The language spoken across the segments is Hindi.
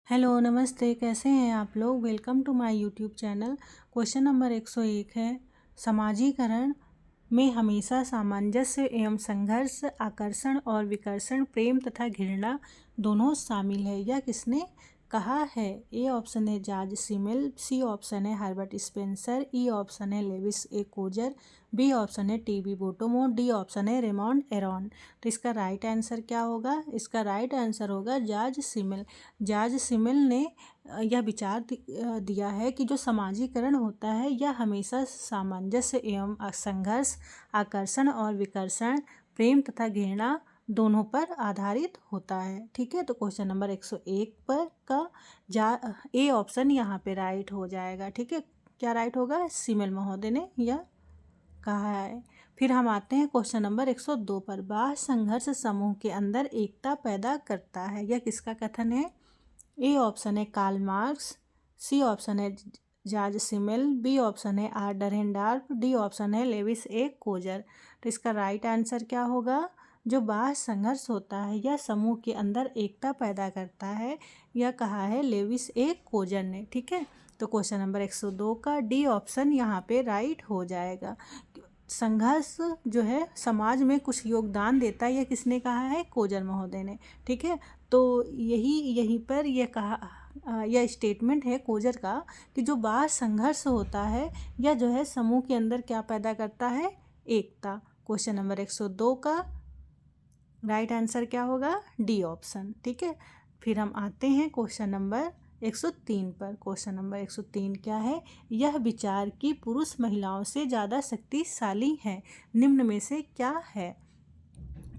हेलो नमस्ते, कैसे हैं आप लोग। Welcome to my YouTube channel. Question number 101 है, समाजीकरण में हमेशा सामंजस्य एवं संघर्ष, आकर्षण और विकर्षण, प्रेम तथा घृणा दोनों शामिल है। यह किसने कहा है। ए ऑप्शन है जॉर्ज सिमेल, सी ऑप्शन है हर्बर्ट स्पेंसर, ई ऑप्शन है लेविस ए कोजर, बी ऑप्शन है टीबी बोटोमो, डी ऑप्शन है रेमॉन्ड एरॉन। तो इसका राइट आंसर क्या होगा। इसका राइट आंसर होगा जॉर्ज सिमेल। जॉर्ज सिमेल ने यह विचार दिया है कि जो समाजीकरण होता है यह हमेशा सामंजस्य एवं संघर्ष, आकर्षण और विकर्षण, प्रेम तथा घृणा दोनों पर आधारित होता है। ठीक है, तो क्वेश्चन नंबर 101 पर का ए ऑप्शन यहाँ पे राइट हो जाएगा। ठीक है, क्या राइट होगा, सिमेल महोदय ने यह कहा है। फिर हम आते हैं क्वेश्चन नंबर 102 पर। बाह्य संघर्ष समूह के अंदर एकता पैदा करता है। यह किसका कथन है। ए ऑप्शन है कार्ल मार्क्स, सी ऑप्शन है जॉर्ज सिमेल, बी ऑप्शन है आर डरहेंडार्फ, डी ऑप्शन है लेविस ए कोजर। तो इसका राइट आंसर क्या होगा। जो बाह्य संघर्ष होता है यह समूह के अंदर एकता पैदा करता है, यह कहा है लेविस ए कोजर ने। ठीक है, तो क्वेश्चन नंबर 102 का डी ऑप्शन यहाँ पे राइट हो जाएगा। संघर्ष जो है समाज में कुछ योगदान देता है, यह किसने कहा है, कोजर महोदय ने। ठीक है, तो यहीं पर यह कहा, यह स्टेटमेंट है कोजर का कि जो बाह्य संघर्ष होता है यह जो है समूह के अंदर क्या पैदा करता है, एकता। क्वेश्चन नंबर 102 का राइट आंसर क्या होगा, डी ऑप्शन। ठीक है, फिर हम आते हैं क्वेश्चन नंबर 103 पर। क्वेश्चन नंबर 103 क्या है। यह विचार कि पुरुष महिलाओं से ज़्यादा शक्तिशाली हैं निम्न में से क्या है।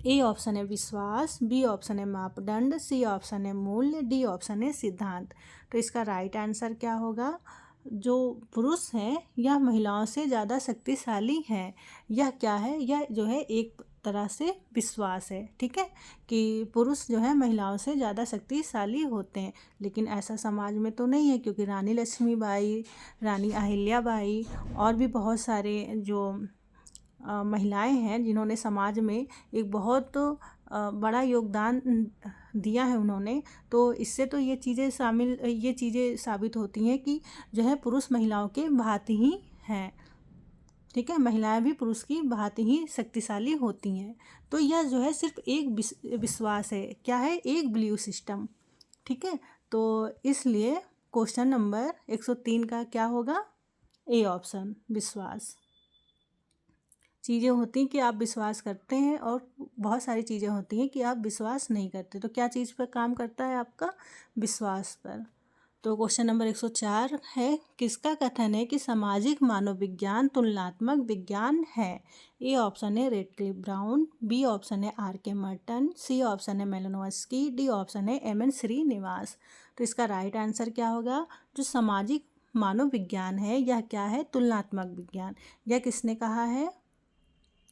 ए ऑप्शन है विश्वास, बी ऑप्शन है मापदंड, सी ऑप्शन है मूल्य, डी ऑप्शन है सिद्धांत। तो इसका राइट आंसर क्या होगा। जो पुरुष हैं यह महिलाओं से ज़्यादा शक्तिशाली हैं, यह क्या है, यह जो है एक तरह से विश्वास है। ठीक है, कि पुरुष जो है महिलाओं से ज़्यादा शक्तिशाली होते हैं, लेकिन ऐसा समाज में तो नहीं है, क्योंकि रानी लक्ष्मीबाई, रानी अहिल्याबाई और भी बहुत सारे जो महिलाएं हैं जिन्होंने समाज में एक बहुत बड़ा योगदान दिया है उन्होंने। तो इससे तो ये चीज़ें साबित होती हैं कि जो है पुरुष महिलाओं के भांति ही हैं। ठीक है, महिलाएं भी पुरुष की भांति ही शक्तिशाली होती हैं। तो यह जो है सिर्फ एक विश्वास है, क्या है, एक बिलीव सिस्टम। ठीक है, तो इसलिए क्वेश्चन नंबर 103 का क्या होगा, ए ऑप्शन विश्वास। चीज़ें होती हैं कि आप विश्वास करते हैं और बहुत सारी चीज़ें होती हैं कि आप विश्वास नहीं करते। तो क्या चीज़ पर काम करता है, आपका विश्वास पर। तो क्वेश्चन नंबर 104 है, किसका कथन है कि सामाजिक मानव विज्ञान तुलनात्मक विज्ञान है। ए ऑप्शन है रेडक्लिफ ब्राउन, बी ऑप्शन है आर के मर्टन, सी ऑप्शन है मेलानोव्स्की, डी ऑप्शन है एम एन श्रीनिवास। तो इसका राइट आंसर क्या होगा। जो सामाजिक मानव विज्ञान है यह क्या है, तुलनात्मक विज्ञान। यह किसने कहा है,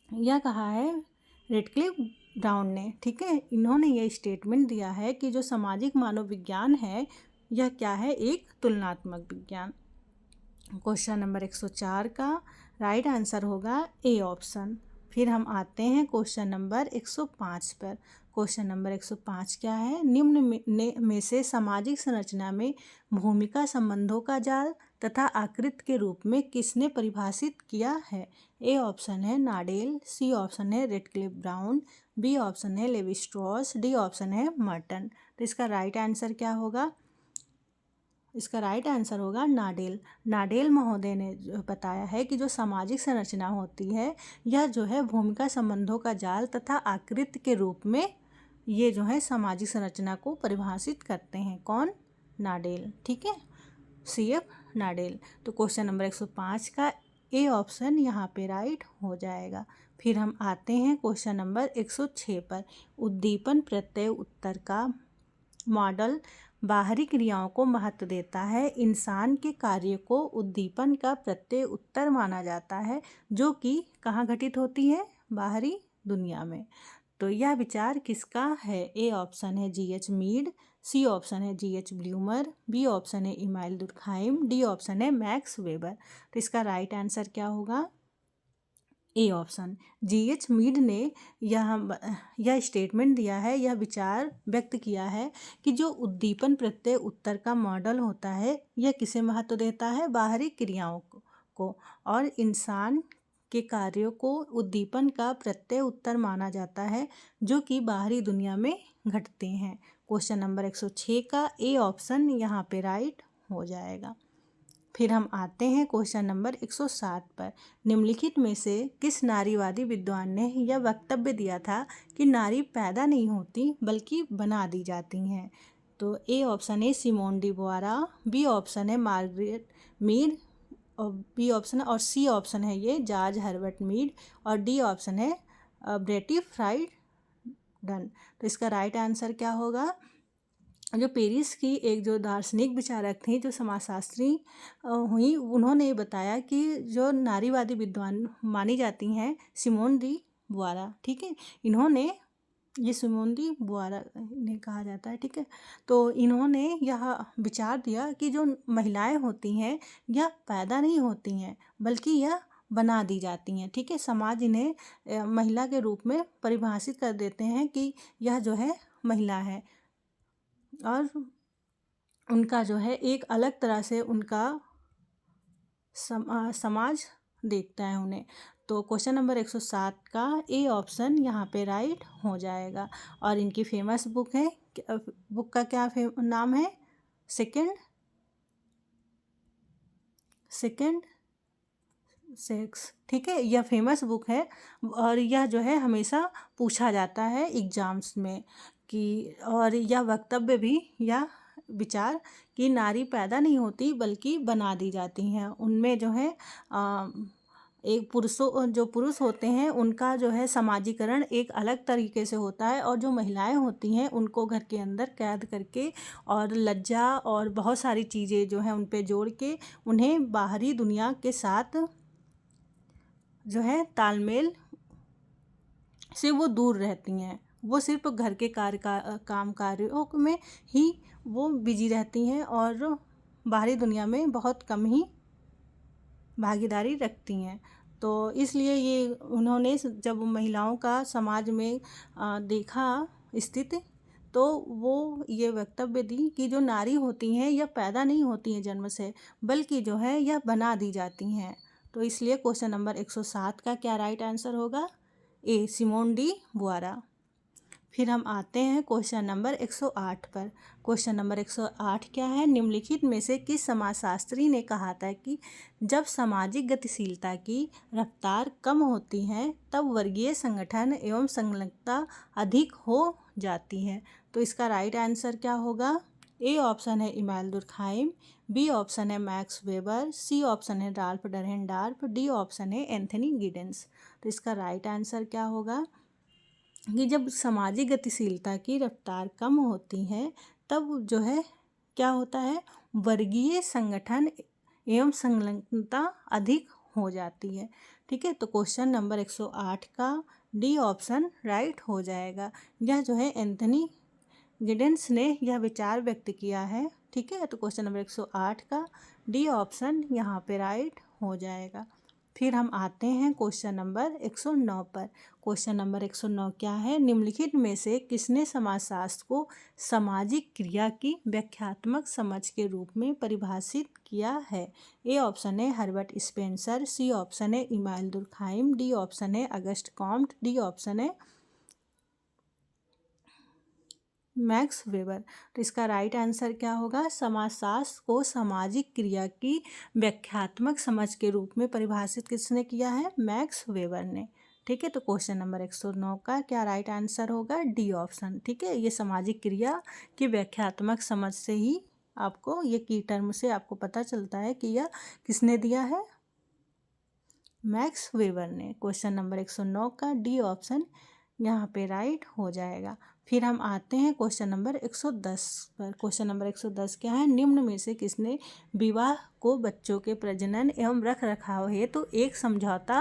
यह कहा है रेडक्लिफ ब्राउन ने। ठीक है, इन्होंने ये स्टेटमेंट दिया है कि जो सामाजिक मानव विज्ञान है यह क्या है, एक तुलनात्मक विज्ञान। क्वेश्चन नंबर 104 का राइट आंसर होगा ए ऑप्शन। फिर हम आते हैं क्वेश्चन नंबर 105 पर। क्वेश्चन नंबर 105 क्या है, निम्न में से सामाजिक संरचना में भूमिका संबंधों का जाल तथा आकृति के रूप में किसने परिभाषित किया है। ए ऑप्शन है नाडेल, सी ऑप्शन है रेडक्लिफ ब्राउन, बी ऑप्शन है लेवी स्ट्रॉस, डी ऑप्शन है मर्टन। तो इसका राइट आंसर क्या होगा। इसका राइट आंसर होगा नाडेल। नाडेल महोदय ने जो बताया है कि जो सामाजिक संरचना होती है यह जो है भूमिका संबंधों का जाल तथा आकृति के रूप में ये जो है सामाजिक संरचना को परिभाषित करते हैं। कौन, नाडेल। ठीक है, सी एफ नाडेल। तो क्वेश्चन नंबर 105 का ए ऑप्शन यहाँ पे राइट हो जाएगा। फिर हम आते हैं क्वेश्चन नंबर 106 पर। उद्दीपन प्रत्यय उत्तर का मॉडल बाहरी क्रियाओं को महत्व देता है। इंसान के कार्य को उद्दीपन का प्रत्यय उत्तर माना जाता है, जो कि कहाँ घटित होती है, बाहरी दुनिया में। तो यह विचार किसका है। ए ऑप्शन है G H Mead, C option है G H Blumer, B option है इमाइल दुर्खाइम, डी ऑप्शन है मैक्स वेबर। तो इसका राइट आंसर क्या होगा। A option. जीएच मीड ने यह स्टेटमेंट दिया है, यह विचार व्यक्त किया है कि जो उद्दीपन प्रत्यय उत्तर का मॉडल होता है यह किसे महत्व देता है, बाहरी क्रियाओं को, और इंसान के कार्यों को उद्दीपन का प्रत्यय उत्तर माना जाता है जो कि बाहरी दुनिया में घटते हैं। क्वेश्चन नंबर 106 का ए ऑप्शन यहाँ पे राइट हो जाएगा। फिर हम आते हैं क्वेश्चन नंबर 107 पर। निम्नलिखित में से किस नारीवादी विद्वान ने यह वक्तव्य दिया था कि नारी पैदा नहीं होती बल्कि बना दी जाती हैं? तो ए ऑप्शन है सिमोन डी बोआरा, बी ऑप्शन है मार्गरेट मीड, और बी ऑप्शन है, और सी ऑप्शन है ये जॉर्ज हर्बर्ट मीड, और डी ऑप्शन है ब्रेटी फ्राइडन। तो इसका राइट आंसर क्या होगा? जो पेरिस की एक जो दार्शनिक विचारक थी, जो समाजशास्त्री हुई, उन्होंने बताया कि जो नारीवादी विद्वान मानी जाती हैं सिमोन डी बोआरा, ठीक है, इन्होंने ये सिमोन डी बोआरा इन्हें कहा जाता है, ठीक है, तो इन्होंने यह विचार दिया कि जो महिलाएं होती हैं यह पैदा नहीं होती हैं बल्कि यह बना दी जाती हैं, ठीक है। समाज इन्हें महिला के रूप में परिभाषित कर देते हैं कि यह जो है महिला है, और उनका जो है एक अलग तरह से उनका समाज देखता है उन्हें। तो क्वेश्चन नंबर 107 का ए ऑप्शन यहाँ पे राइट हो जाएगा। और इनकी फेमस बुक है, बुक का क्या नाम है? सेकंड सेक्स, ठीक है, यह फेमस बुक है और यह जो है हमेशा पूछा जाता है एग्जाम्स में कि, और यह वक्तव्य भी या विचार कि नारी पैदा नहीं होती बल्कि बना दी जाती हैं, उनमें जो है एक जो पुरुष होते हैं उनका जो है समाजीकरण एक अलग तरीके से होता है, और जो महिलाएं होती हैं उनको घर के अंदर कैद करके और लज्जा और बहुत सारी चीज़ें जो है उन पे जोड़ के उन्हें बाहरी दुनिया के साथ जो है तालमेल से वो दूर रहती हैं। वो सिर्फ घर के काम कार्यों में ही वो बिजी रहती हैं और बाहरी दुनिया में बहुत कम ही भागीदारी रखती हैं। तो इसलिए ये उन्होंने जब महिलाओं का समाज में देखा स्थिति, तो वो ये वक्तव्य दी कि जो नारी होती हैं यह पैदा नहीं होती हैं जन्म से, बल्कि जो है यह बना दी जाती हैं। तो इसलिए क्वेश्चन नंबर 107 का क्या राइट आंसर होगा? ए सिमोन डी बोआरा। फिर हम आते हैं क्वेश्चन नंबर 108 पर। क्वेश्चन नंबर 108 क्या है? निम्नलिखित में से किस समाजशास्त्री ने कहा था कि जब सामाजिक गतिशीलता की रफ्तार कम होती है तब वर्गीय संगठन एवं संलग्नता अधिक हो जाती है? तो इसका राइट आंसर क्या होगा? ए ऑप्शन है इमानुएल दुर्खाइम, बी ऑप्शन है मैक्स वेबर, सी ऑप्शन है राल्फ डरहेंडार्फ, डी ऑप्शन है एंथनी गिडेंस। तो इसका राइट आंसर क्या होगा कि जब सामाजिक गतिशीलता की रफ्तार कम होती है तब जो है क्या होता है, वर्गीय संगठन एवं संलग्नता अधिक हो जाती है, ठीक है। तो क्वेश्चन नंबर 108 का डी ऑप्शन राइट हो जाएगा। यह जो है एंथनी गिडेंस ने यह विचार व्यक्त किया है, ठीक है। तो क्वेश्चन नंबर 108 का डी ऑप्शन यहाँ पे राइट हो जाएगा। फिर हम आते हैं क्वेश्चन नंबर 109 पर। क्वेश्चन नंबर 109 क्या है? निम्नलिखित में से किसने समाजशास्त्र को सामाजिक क्रिया की व्याख्यात्मक समझ के रूप में परिभाषित किया है? ए ऑप्शन है हर्बर्ट स्पेंसर, सी ऑप्शन है इमानुएल दुर्खाइम, डी ऑप्शन है अगस्ट कॉम्ट, डी ऑप्शन है मैक्स वेबर। तो इसका राइट आंसर क्या होगा? समाजशास्त्र को सामाजिक क्रिया की व्याख्यात्मक समझ के रूप में परिभाषित किसने किया है? मैक्स वेबर ने, ठीक है। तो क्वेश्चन नंबर 109 का क्या राइट आंसर होगा? डी ऑप्शन, ठीक है। ये सामाजिक क्रिया की व्याख्यात्मक समझ से ही आपको ये की टर्म से आपको पता चलता है कि यह किसने दिया है? मैक्स वेबर ने। क्वेश्चन नंबर 109 का डी ऑप्शन यहाँ पे राइट हो जाएगा। फिर हम आते हैं क्वेश्चन नंबर 110 पर। क्वेश्चन नंबर 110 क्या है? निम्न में से किसने विवाह को बच्चों के प्रजनन एवं रख रखाव हेतु एक समझौता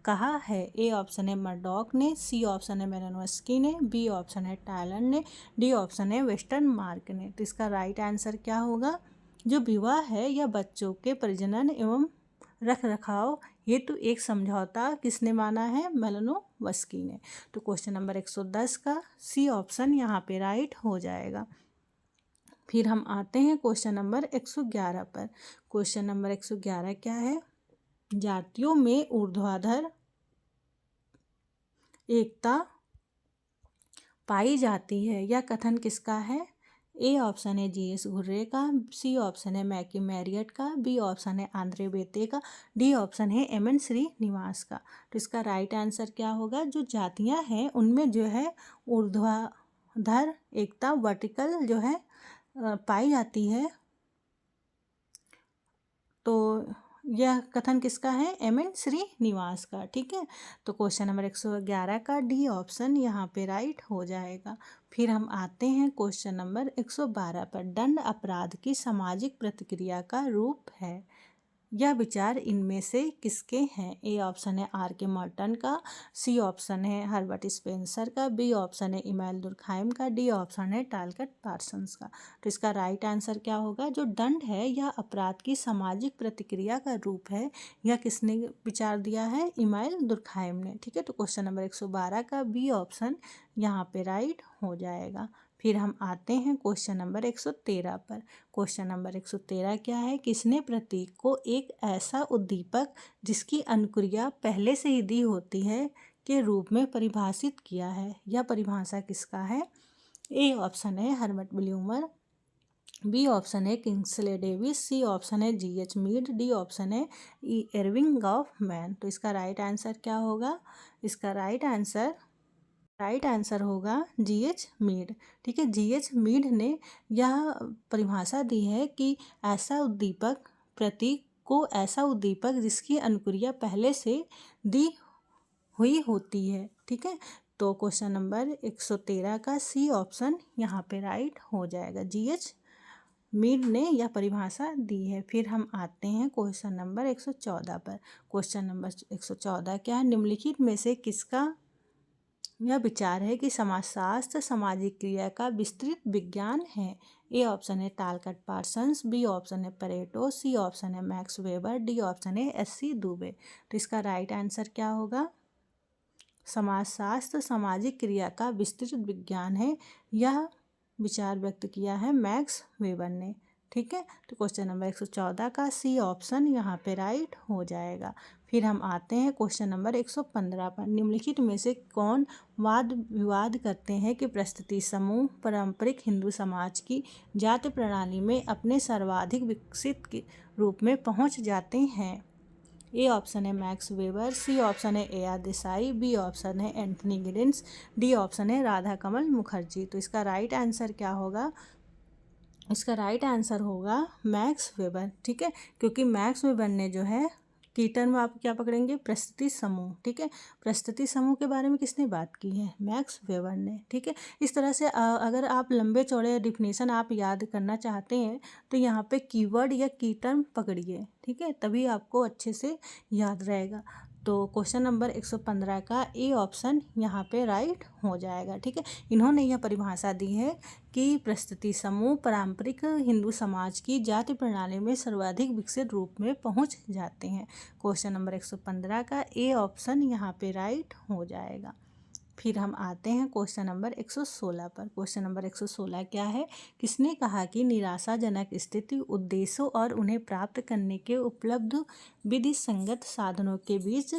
कहा है? ए ऑप्शन है मर्डॉक ने, सी ऑप्शन है मेलानोव्स्की ने, बी ऑप्शन है टायलन ने, डी ऑप्शन है वेस्टर्न मार्क ने। तो इसका राइट आंसर क्या होगा? जो विवाह है यह बच्चों के प्रजनन एवं रख रखाव हेतु एक समझौता किसने माना है? मेलानोव्स्की ने। तो क्वेश्चन नंबर 110 का सी ऑप्शन यहाँ पे राइट हो जाएगा। फिर हम आते हैं क्वेश्चन नंबर 111 पर। क्वेश्चन नंबर 111 क्या है? जातियों में ऊर्ध्वाधर एकता पाई जाती है, यह कथन किसका है? ए ऑप्शन है जीएस घुर्रे का, सी ऑप्शन है मैकी मैरियट का, बी ऑप्शन है आंद्रे बेते का, डी ऑप्शन है एमएन श्रीनिवास का। तो इसका राइट आंसर क्या होगा? जो जातियां हैं उनमें जो है ऊर्ध्वाधर एकता वर्टिकल जो है पाई जाती है। तो यह कथन किसका है? एमएन श्रीनिवास का। ठीक है, तो क्वेश्चन नंबर 111 का डी ऑप्शन यहाँ पे राइट हो जाएगा। फिर हम आते हैं क्वेश्चन नंबर 112 पर। दंड अपराध की सामाजिक प्रतिक्रिया का रूप है, यह विचार इनमें से किसके हैं? ए ऑप्शन है आर के मर्टन का, सी ऑप्शन है हर्बर्ट स्पेंसर का, बी ऑप्शन है इमैनुएल दुर्खाइम का, डी ऑप्शन है टालकट पार्सन्स का। तो इसका राइट आंसर क्या होगा? जो दंड है यह अपराध की सामाजिक प्रतिक्रिया का रूप है, यह किसने विचार दिया है? इमैनुएल दुर्खाइम ने। ठीक है, तो क्वेश्चन नंबर 112 का बी ऑप्शन यहाँ पे राइट हो जाएगा। फिर हम आते हैं क्वेश्चन नंबर 113 पर। क्वेश्चन नंबर 113 क्या है? किसने प्रतीक को एक ऐसा उद्दीपक जिसकी अनुक्रिया पहले से ही दी होती है के रूप में परिभाषित किया है? यह परिभाषा किसका है? ए ऑप्शन है हर्बर्ट ब्लूमर, बी ऑप्शन है किंग्सले डेविस, सी ऑप्शन है जीएच मीड, डी ऑप्शन है इरविंग गॉफमैन। तो इसका राइट आंसर क्या होगा? इसका राइट आंसर होगा जीएच मीड। ठीक है, जीएच मीड ने यह परिभाषा दी है कि ऐसा उद्दीपक प्रतीक को ऐसा उद्दीपक जिसकी अनुक्रिया पहले से दी हुई होती है। ठीक है, तो क्वेश्चन नंबर 113 का सी ऑप्शन यहाँ पे राइट हो जाएगा। जीएच मीड ने यह परिभाषा दी है। फिर हम आते हैं क्वेश्चन नंबर 114 पर। क्वेश्चन नंबर 114 क्या है? निम्नलिखित में से किसका यह विचार है कि समाजशास्त्र सामाजिक क्रिया का विस्तृत विज्ञान है? ए ऑप्शन है टालकट पार्सन्स, बी ऑप्शन है परेटो, सी ऑप्शन है मैक्स वेबर, डी ऑप्शन है एससी दुबे। तो इसका राइट आंसर क्या होगा? समाजशास्त्र सामाजिक क्रिया का विस्तृत विज्ञान है, यह विचार व्यक्त किया है मैक्स वेबर ने। ठीक है, तो क्वेश्चन नंबर 114 का सी ऑप्शन यहाँ पे राइट हो जाएगा। फिर हम आते हैं क्वेश्चन नंबर 115 पर। निम्नलिखित में से कौन वाद विवाद करते हैं कि प्रस्तुति समूह पारंपरिक हिंदू समाज की जाति प्रणाली में अपने सर्वाधिक विकसित के रूप में पहुंच जाते हैं? ए ऑप्शन है मैक्स वेबर, सी ऑप्शन है A R Desai, B option है एंथनी गिडिंस, डी ऑप्शन है राधा कमल मुखर्जी। तो इसका राइट आंसर क्या होगा? इसका राइट आंसर होगा मैक्स वेबर। ठीक है, क्योंकि मैक्स वेबर ने जो है की टर्म आप क्या पकड़ेंगे? प्रस्तुति समूह। ठीक है, प्रस्तुति समूह के बारे में किसने बात की है? मैक्स वेबर ने। ठीक है, इस तरह से अगर आप लंबे चौड़े डिफिनेशन आप याद करना चाहते हैं तो यहाँ पे कीवर्ड या की टर्म पकड़िए। ठीक है, तभी आपको अच्छे से याद रहेगा। तो क्वेश्चन नंबर 115 का ए ऑप्शन यहाँ पे राइट हो जाएगा। ठीक है, इन्होंने यह परिभाषा दी है कि प्रस्तुति समूह पारंपरिक हिंदू समाज की जाति प्रणाली में सर्वाधिक विकसित रूप में पहुंच जाते हैं। क्वेश्चन नंबर 115 का ए ऑप्शन यहाँ पे राइट हो जाएगा। फिर हम आते हैं क्वेश्चन नंबर 116 पर। क्वेश्चन नंबर 116 क्या है? किसने कहा कि निराशाजनक स्थिति उद्देश्यों और उन्हें प्राप्त करने के उपलब्ध विधि संगत साधनों के बीच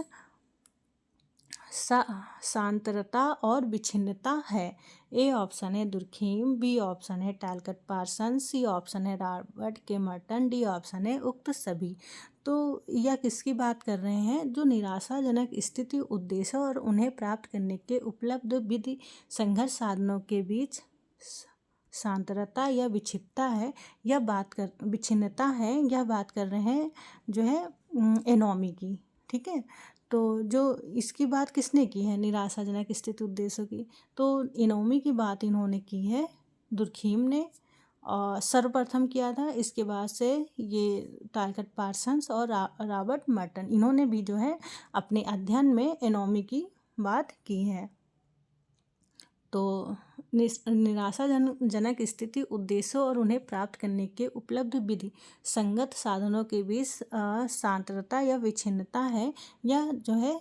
सांतरता और विच्छिन्नता है? ए ऑप्शन है दुर्खीम, बी ऑप्शन है टालकट पार्सन, सी ऑप्शन है रॉबर्ट के मर्टन, डी ऑप्शन है उक्त सभी। तो यह किसकी बात कर रहे हैं? जो निराशाजनक स्थिति उद्देश्य और उन्हें प्राप्त करने के उपलब्ध विधि संघर्ष साधनों के बीच सांतरता या विच्छिन्नता है, विच्छिन्नता है, यह बात कर रहे हैं जो है एनोमी की। ठीक है, तो जो इसकी बात किसने की है निराशाजनक स्थिति उद्देश्यों की? तो एनोमी की बात इन्होंने की है दुर्खीम ने, और सर्वप्रथम किया था। इसके बाद से ये टालकट पार्सन्स और रॉबर्ट मर्टन, इन्होंने भी जो है अपने अध्ययन में एनोमी की बात की है। तो निराशाजनक स्थिति, उद्देश्यों और उन्हें प्राप्त करने के उपलब्ध विधि संगत साधनों के बीच सांतरता या विच्छिन्नता है। यह जो है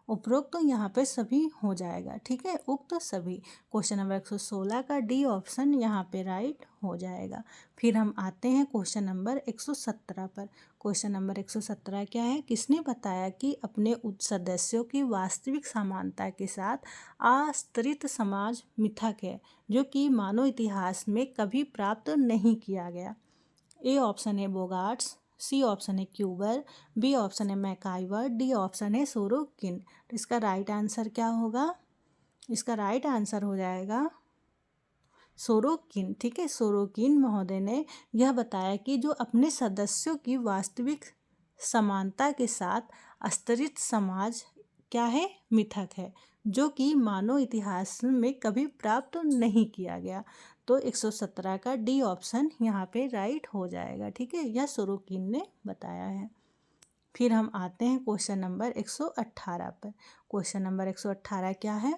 उपरोक्त तो यहाँ पे सभी हो जाएगा, ठीक है, उक्त सभी। क्वेश्चन नंबर 116 का डी ऑप्शन यहाँ पे राइट हो जाएगा। फिर हम आते हैं क्वेश्चन नंबर 117 पर। क्वेश्चन नंबर 117 क्या है? किसने बताया कि अपने सदस्यों की वास्तविक समानता के साथ आस्तरित समाज मिथक है, जो कि मानव इतिहास में कभी प्राप्त नहीं किया गया? ए ऑप्शन है बोगार्ट्स, सी ऑप्शन है क्यूबर, बी ऑप्शन है मैकाइवर, डी ऑप्शन है सोरोकिन। तो इसका राइट आंसर क्या होगा? इसका राइट आंसर हो जाएगा सोरोकिन, ठीक है। सोरोकिन महोदय ने यह बताया कि जो अपने सदस्यों की वास्तविक समानता के साथ स्तरित समाज क्या है? मिथक है, जो कि मानव इतिहास में कभी प्राप्त नहीं किया गया। तो 117 का डी ऑप्शन यहाँ पे राइट हो जाएगा, ठीक है, यह सोरोकिन ने बताया है। फिर हम आते हैं क्वेश्चन नंबर 118 पर। क्वेश्चन नंबर 118 क्या है?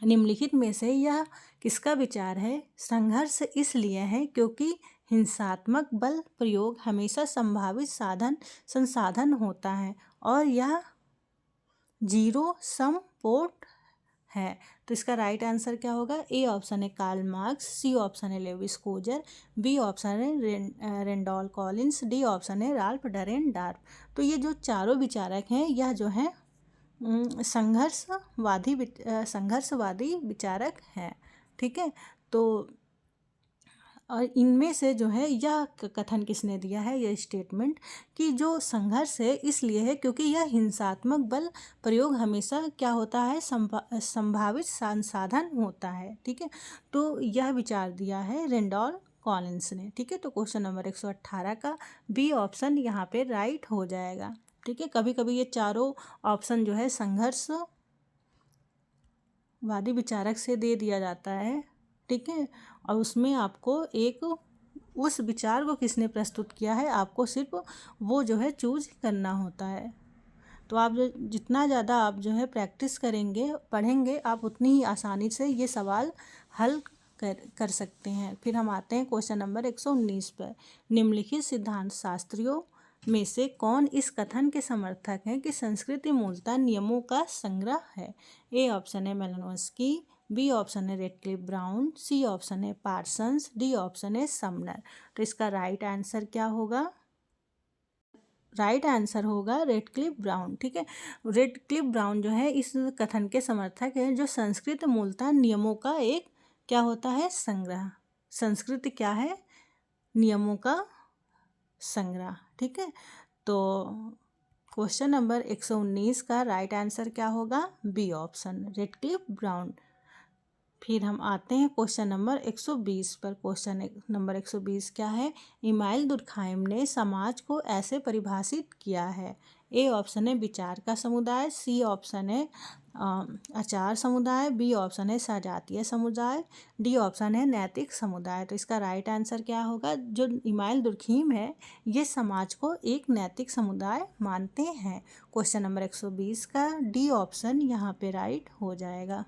निम्नलिखित में से यह किसका विचार है? संघर्ष इसलिए है क्योंकि हिंसात्मक बल प्रयोग हमेशा संभावित संसाधन होता है और यह जीरो सम पोर्ट है। तो इसका राइट आंसर क्या होगा? ए ऑप्शन है कार्ल मार्क्स, सी ऑप्शन है लेविस कोजर, बी ऑप्शन है रेंडॉल कॉलिंस, डी ऑप्शन है राल्फ डरेन डार्फ। तो ये जो चारों विचारक हैं यह जो है संघर्षवादी विचारक हैं, ठीक है। तो और इनमें से जो है यह कथन किसने दिया है, यह स्टेटमेंट, कि जो संघर्ष है इसलिए है क्योंकि यह हिंसात्मक बल प्रयोग हमेशा क्या होता है? संभावित संसाधन होता है, ठीक है। तो यह विचार दिया है रेंडॉल कॉलिंस ने, ठीक है। तो क्वेश्चन नंबर 118 का बी ऑप्शन यहाँ पे राइट हो जाएगा, ठीक है। कभी कभी ये चारों ऑप्शन जो है संघर्षवादी विचारक से दे दिया जाता है, ठीक है, और उसमें आपको एक उस विचार को किसने प्रस्तुत किया है आपको सिर्फ वो जो है चूज करना होता है। तो आप जो जितना ज़्यादा आप जो है प्रैक्टिस करेंगे, पढ़ेंगे, आप उतनी ही आसानी से ये सवाल हल कर सकते हैं। फिर हम आते हैं क्वेश्चन नंबर 119 पर। निम्नलिखित सिद्धांत शास्त्रियों में से कौन इस कथन के समर्थक हैं कि संस्कृति मूलतः नियमों का संग्रह है? ए ऑप्शन है मेलानोव्स्की, बी ऑप्शन है रेडक्लिफ ब्राउन, सी ऑप्शन है पार्सन्स, डी ऑप्शन है समनर। तो इसका राइट आंसर क्या होगा? राइट आंसर होगा रेडक्लिफ ब्राउन, ठीक है। रेडक्लिफ ब्राउन जो है इस कथन के समर्थक हैं जो संस्कृत मूलतः नियमों का एक क्या होता है? संग्रह। संस्कृत क्या है? नियमों का संग्रह, ठीक है। तो क्वेश्चन नंबर 119 का राइट आंसर क्या होगा? B option Radcliffe Brown. फिर हम आते हैं क्वेश्चन नंबर 120 पर। क्वेश्चन नंबर 120 क्या है? इमाइल दुर्खाइम ने समाज को ऐसे परिभाषित किया है। ए ऑप्शन है विचार का समुदाय, सी ऑप्शन है आचार समुदाय, बी ऑप्शन है सजातीय समुदाय, डी ऑप्शन है नैतिक समुदाय। तो इसका राइट आंसर क्या होगा? जो इमाइल दुर्खीम है ये समाज को एक नैतिक समुदाय मानते हैं। क्वेश्चन नंबर 120 का डी ऑप्शन यहाँ पे राइट हो जाएगा।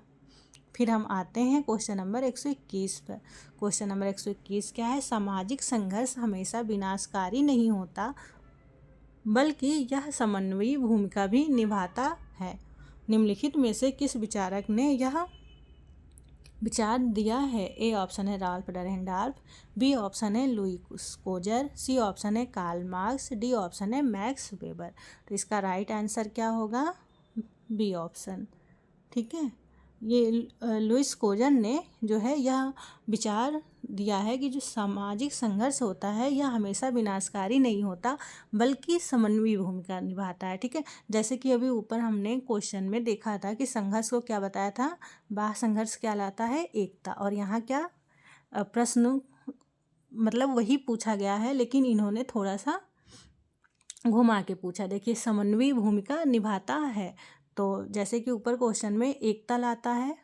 फिर हम आते हैं क्वेश्चन नंबर 121 पर। क्वेश्चन नंबर 121 क्या है? सामाजिक संघर्ष हमेशा विनाशकारी नहीं होता बल्कि यह समन्वयी भूमिका भी निभाता है। निम्नलिखित में से किस विचारक ने यह विचार दिया है? ए ऑप्शन है राल्फ डरेनडार्फ, बी ऑप्शन है लुईस कोजर, सी ऑप्शन है कार्ल मार्क्स, डी ऑप्शन है मैक्स वेबर। तो इसका राइट आंसर क्या होगा? बी ऑप्शन, ठीक है। ये लुईस कोजर ने जो है यह विचार दिया है कि जो सामाजिक संघर्ष होता है यह हमेशा विनाशकारी नहीं होता बल्कि समन्वयी भूमिका निभाता है, ठीक है। जैसे कि अभी ऊपर हमने क्वेश्चन में देखा था कि संघर्ष को क्या बताया था? बाह्य संघर्ष क्या लाता है? एकता। और यहाँ क्या प्रश्न मतलब वही पूछा गया है लेकिन इन्होंने थोड़ा सा घुमा के पूछा। देखिए समन्वयी भूमिका निभाता है, तो जैसे कि ऊपर क्वेश्चन में एकता लाता है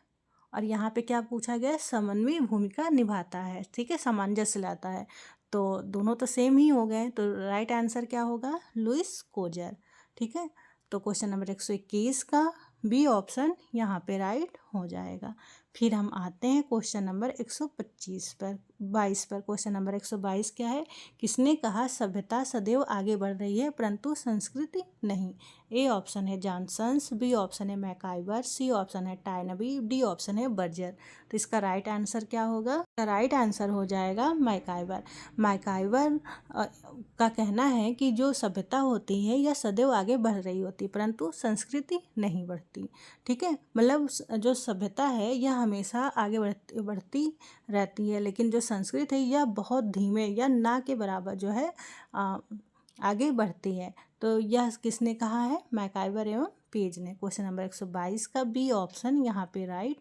और यहाँ पे क्या पूछा गया? समन्वयी भूमिका निभाता है, ठीक है, सामंजस्य लाता है। तो दोनों तो सेम ही हो गए, तो राइट आंसर क्या होगा? लुईस कोजर, ठीक है। तो क्वेश्चन नंबर 121 का बी ऑप्शन यहाँ पे राइट हो जाएगा। फिर हम आते हैं क्वेश्चन नंबर 125 पर 22 पर। क्वेश्चन नंबर 122 क्या है? किसने कहा सभ्यता सदैव आगे बढ़ रही है परंतु संस्कृति नहीं? ए ऑप्शन है जॉनसन्स, बी ऑप्शन है मैकाइवर, सी ऑप्शन है टायनबी, डी ऑप्शन है बर्जर। तो इसका राइट आंसर क्या होगा? इसका राइट आंसर हो जाएगा मैकाइवर। मैकाइवर का कहना है कि जो सभ्यता होती है यह सदैव आगे बढ़ रही होती परंतु संस्कृति नहीं बढ़ती। ठीक है, मतलब जो सभ्यता है यह हमेशा आगे बढ़ती रहती है, लेकिन जो संस्कृति है यह बहुत धीमे या ना के बराबर जो है आगे बढ़ती है। तो यह किसने कहा है? मैकाइवर एवं पेज ने। क्वेश्चन नंबर 122 का बी ऑप्शन यहाँ पे राइट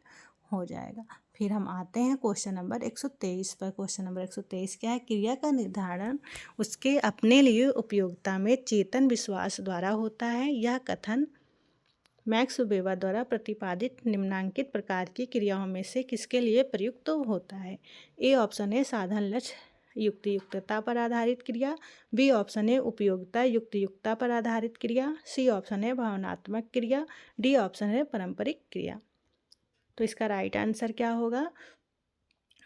हो जाएगा। फिर हम आते हैं क्वेश्चन नंबर 123 पर। क्वेश्चन नंबर 123 क्या है? क्रिया का निर्धारण उसके अपने लिए उपयोगिता में चेतन विश्वास द्वारा होता है। यह कथन मैक्स वेबर द्वारा प्रतिपादित निम्नांकित प्रकार की क्रियाओं में से किसके लिए प्रयुक्त होता है? ए ऑप्शन है साधन लक्ष्य युक्तियुक्तता पर आधारित क्रिया, बी ऑप्शन है उपयोगिता युक्तियुक्ता पर आधारित क्रिया, सी ऑप्शन है भावनात्मक क्रिया, डी ऑप्शन है पारंपरिक क्रिया। तो इसका राइट आंसर क्या होगा?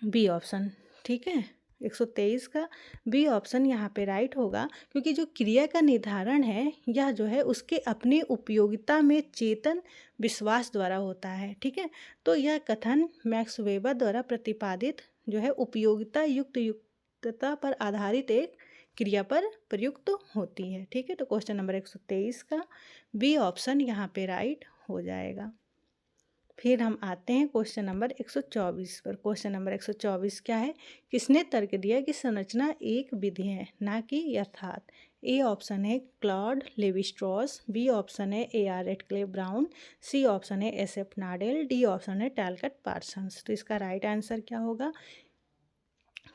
B option. ठीक है, 123 का बी ऑप्शन यहाँ पे राइट होगा, क्योंकि जो क्रिया का निर्धारण है यह जो है उसके अपनी उपयोगिता में चेतन विश्वास द्वारा होता है। ठीक है, तो यह कथन मैक्स वेबर द्वारा प्रतिपादित जो है उपयोगिता युक्तता पर आधारित एक क्रिया पर प्रयुक्त होती है। ठीक है, तो क्वेश्चन नंबर 123 का बी ऑप्शन यहाँ पे राइट हो जाएगा। फिर हम आते हैं क्वेश्चन नंबर 124 पर। क्वेश्चन नंबर 124 क्या है? किसने तर्क दिया कि संरचना एक विधि है ना कि यथार्थ? ए ऑप्शन है Claude Levi Strauss, B option है AR Radcliffe Brown, C option है SF नाडेल, डी ऑप्शन है टैलकट पार्सन्स। तो इसका राइट आंसर क्या होगा?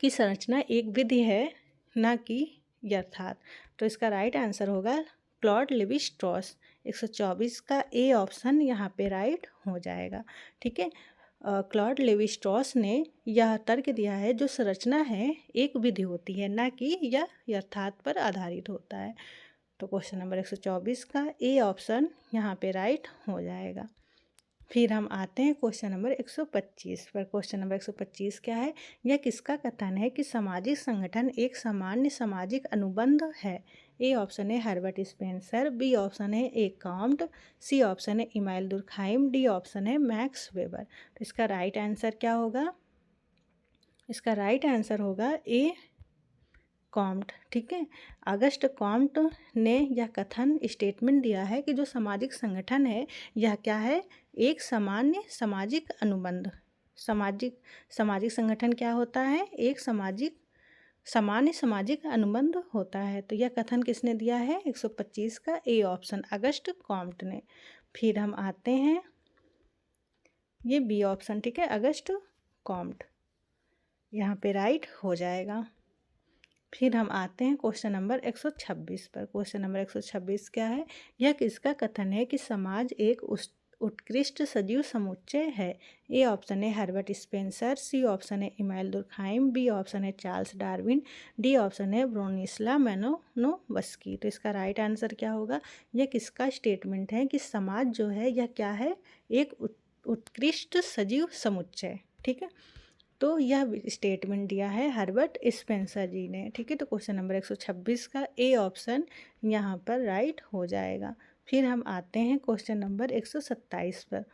कि संरचना एक विधि है ना कि यथार्थ। तो इसका राइट आंसर होगा क्लॉड लेवी स्ट्रॉस। 124 का ए ऑप्शन यहाँ पे राइट हो जाएगा। ठीक है, क्लॉड लेवी स्ट्रॉस ने यह तर्क दिया है जो संरचना है एक विधि होती है ना कि यह यथार्थ पर आधारित होता है। तो क्वेश्चन नंबर 124 का ए ऑप्शन यहाँ पे राइट हो जाएगा। फिर हम आते हैं क्वेश्चन नंबर 125 पर। क्वेश्चन नंबर 125 क्या है? यह किसका कथन है कि सामाजिक संगठन एक सामान्य सामाजिक अनुबंध है? ए ऑप्शन है हर्बर्ट स्पेंसर, बी ऑप्शन है ए कॉम्ट, सी ऑप्शन है इमाइल दुर्खाइम, डी ऑप्शन है मैक्स वेबर। तो इसका राइट आंसर क्या होगा? इसका राइट आंसर होगा ए कॉम्ट। ठीक है, अगस्ट कॉम्ट ने यह कथन स्टेटमेंट दिया है कि जो सामाजिक संगठन है यह क्या है? एक सामान्य सामाजिक अनुबंध। सामाजिक संगठन क्या होता है? एक सामान्य सामाजिक अनुबंध होता है। तो यह कथन किसने दिया है? 125 का ए ऑप्शन अगस्ट कॉम्ट ने। फिर हम आते हैं ये बी ऑप्शन। ठीक है, अगस्ट कॉम्ट यहाँ पे राइट हो जाएगा। फिर हम आते हैं क्वेश्चन नंबर 126 पर। क्वेश्चन नंबर 126 क्या है? यह किसका कथन है कि समाज एक उत्कृष्ट सजीव समुच्चय है? ए ऑप्शन है हर्बर्ट स्पेंसर, सी ऑप्शन है इमाइल दुर्खाइम, बी ऑप्शन है चार्ल्स डार्विन, डी ऑप्शन है ब्रोनिस्ला मैनोनोवस्की। तो इसका राइट आंसर क्या होगा? यह किसका स्टेटमेंट है कि समाज जो है यह क्या है? एक उत्कृष्ट सजीव समुच्चय। ठीक है, तो यह स्टेटमेंट दिया है हर्बर्ट स्पेंसर जी ने। ठीक है, तो क्वेश्चन नंबर 126 का ए ऑप्शन यहाँ पर राइट हो जाएगा। फिर हम आते हैं क्वेश्चन नंबर 127 पर।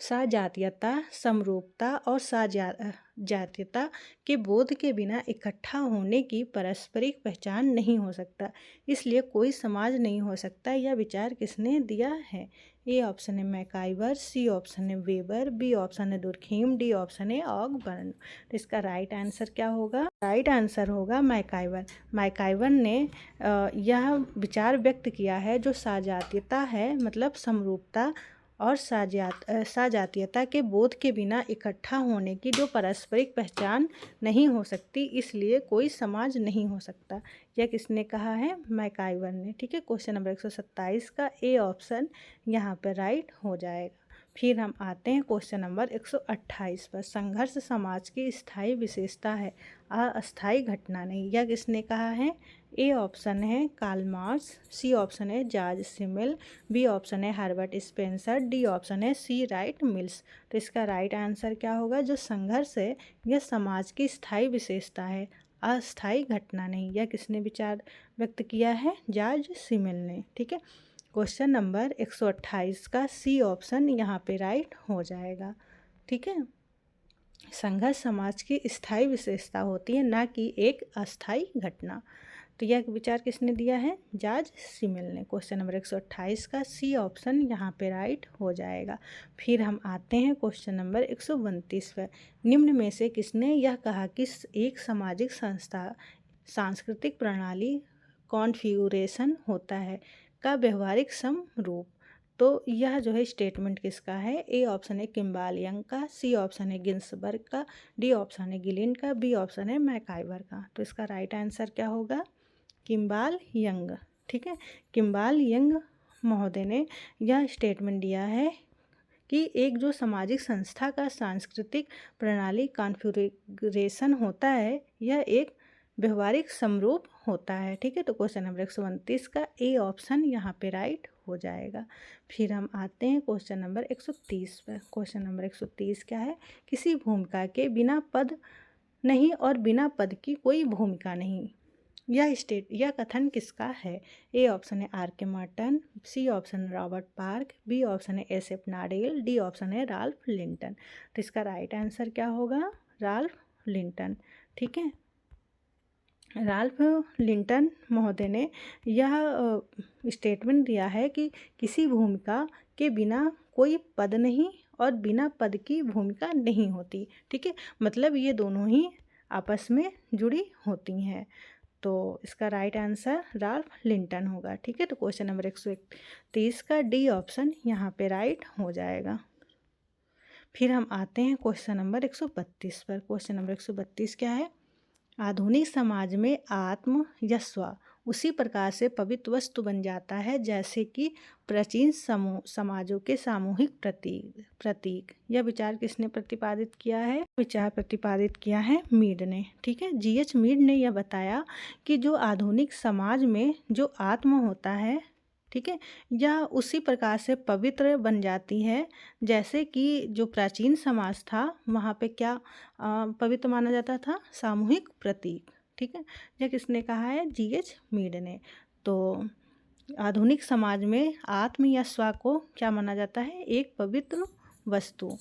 सजातीयता, समरूपता और सजातीयता के बोध के बिना इकट्ठा होने की पारस्परिक पहचान नहीं हो सकता, इसलिए कोई समाज नहीं हो सकता। यह विचार किसने दिया है? ए ऑप्शन है मैकाइवर, सी ऑप्शन है वेबर, बी ऑप्शन है दुर्खीम, डी ऑप्शन है ऑगबर्न। तो इसका राइट आंसर क्या होगा? राइट आंसर होगा मैकाइवर। मैकाइवर ने यह विचार व्यक्त किया है जो सजातीयता है मतलब समरूपता और सजातीयता के बोध के बिना इकट्ठा होने की जो पारस्परिक पहचान नहीं हो सकती, इसलिए कोई समाज नहीं हो सकता। यह किसने कहा है? मैकाइवर ने। ठीक है, क्वेश्चन नंबर 127 का ए ऑप्शन यहाँ पर राइट हो जाएगा। फिर हम आते हैं क्वेश्चन नंबर 128 पर। संघर्ष समाज की स्थायी विशेषता है, अस्थायी घटना नहीं। यह किसने कहा है? ए ऑप्शन है कार्ल मार्क्स, सी ऑप्शन है जॉर्ज सिमेल, बी ऑप्शन है हर्बर्ट स्पेंसर, डी ऑप्शन है सी राइट मिल्स। तो इसका राइट आंसर क्या होगा? जो संघर्ष है यह समाज की स्थायी विशेषता है, अस्थायी घटना नहीं। यह किसने विचार व्यक्त किया है? जॉर्ज सिमेल ने। ठीक है, क्वेश्चन नंबर 128 का सी ऑप्शन यहाँ पे राइट हो जाएगा। ठीक है, संघर्ष समाज की स्थायी विशेषता होती है, ना कि एक अस्थायी घटना। तो यह विचार किसने दिया है? जॉर्ज सिमेल ने। क्वेश्चन नंबर 128 का सी ऑप्शन यहाँ पे राइट हो जाएगा। फिर हम आते हैं क्वेश्चन नंबर 132 पर। निम्न में से किसने यह कहा कि एक सामाजिक संस्था सांस्कृतिक प्रणाली कॉन्फ़िगरेशन होता है का व्यवहारिक समरूप? तो यह जो है स्टेटमेंट किसका है? ए ऑप्शन है किम्बाल यंग का, सी ऑप्शन है गिन्सबर्ग का, डी ऑप्शन है गिलिन का, बी ऑप्शन है मैकाइवर का। तो इसका राइट आंसर क्या होगा? किम्बाल यंग। ठीक है, किम्बाल यंग महोदय ने यह स्टेटमेंट दिया है कि एक जो सामाजिक संस्था का सांस्कृतिक प्रणाली कॉन्फ़िगरेशन होता है यह एक व्यवहारिक समरूप होता है। ठीक है, तो क्वेश्चन नंबर 129 का ए ऑप्शन यहाँ पे राइट हो जाएगा। फिर हम आते हैं क्वेश्चन नंबर 130 पर। क्वेश्चन नंबर 130 क्या है? किसी भूमिका के बिना पद नहीं और बिना पद की कोई भूमिका नहीं। यह कथन किसका है? ए ऑप्शन है R K Merton, C option Robert Park, B option है S F Nadel, D option है राल्फ लिंटन। तो इसका राइट आंसर क्या होगा? Ralph Linton. ठीक है, राल्फ लिंटन महोदय ने यह स्टेटमेंट दिया है कि किसी भूमिका के बिना कोई पद नहीं और बिना पद की भूमिका नहीं होती। ठीक है, मतलब ये दोनों ही आपस में जुड़ी होती हैं। तो इसका राइट आंसर राल्फ लिंटन होगा। ठीक है, तो क्वेश्चन नंबर 131 का डी ऑप्शन यहाँ पे राइट हो जाएगा। फिर हम आते हैं क्वेश्चन नंबर 132 पर। क्वेश्चन नंबर 132 क्या है? आधुनिक समाज में आत्म या स्व उसी प्रकार से पवित्र वस्तु बन जाता है जैसे कि प्राचीन समाजों के सामूहिक प्रतीक। यह विचार किसने प्रतिपादित किया है? विचार प्रतिपादित किया है मीड ने। ठीक है, जीएच मीड ने यह बताया कि जो आधुनिक समाज में जो आत्म होता है, ठीक है, यह उसी प्रकार से पवित्र बन जाती है जैसे कि जो प्राचीन समाज था वहाँ पे क्या पवित्र माना जाता था? सामूहिक प्रतीक। ठीक है, यह किसने कहा है? जीएच मीड ने। तो आधुनिक समाज में आत्म या स्व को क्या माना जाता है? एक पवित्र वस्तु,